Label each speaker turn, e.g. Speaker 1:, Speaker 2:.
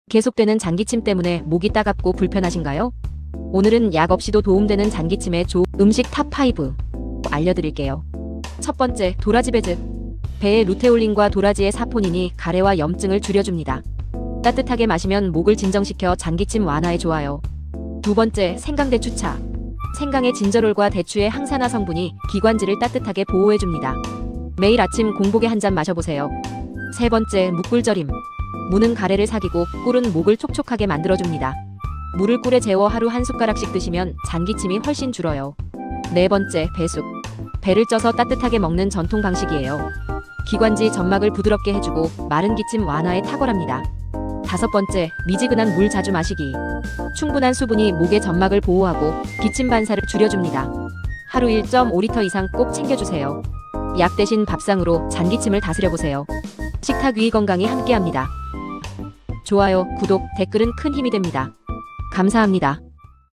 Speaker 1: 계속되는 장기침 때문에 목이 따갑고 불편하신가요? 오늘은 약 없이도 도움되는 장기침의 좋은 음식 탑5 알려드릴게요. 첫 번째, 도라지 배즙. 배의 루테올린과 도라지의 사포닌이 가래와 염증을 줄여줍니다. 따뜻하게 마시면 목을 진정시켜 장기침 완화에 좋아요. 두 번째, 생강대추차. 생강의 진저롤과 대추의 항산화 성분이 기관지를 따뜻하게 보호해줍니다. 매일 아침 공복에 한 잔 마셔보세요. 세 번째, 묵꿀절임. 무는 가래를 사귀고 꿀은 목을 촉촉하게 만들어줍니다. 물을 꿀에 재워 하루 한 숟가락씩 드시면 장기침이 훨씬 줄어요. 네 번째, 배숙. 배를 쪄서 따뜻하게 먹는 전통 방식이에요. 기관지 점막을 부드럽게 해주고 마른 기침 완화에 탁월합니다. 다섯 번째, 미지근한 물 자주 마시기. 충분한 수분이 목의 점막을 보호하고 기침 반사를 줄여줍니다. 하루 1.5리터 이상 꼭 챙겨주세요. 약 대신 밥상으로 장기침을 다스려보세요. 식탁 위 건강이 함께합니다. 좋아요, 구독, 댓글은 큰 힘이 됩니다. 감사합니다.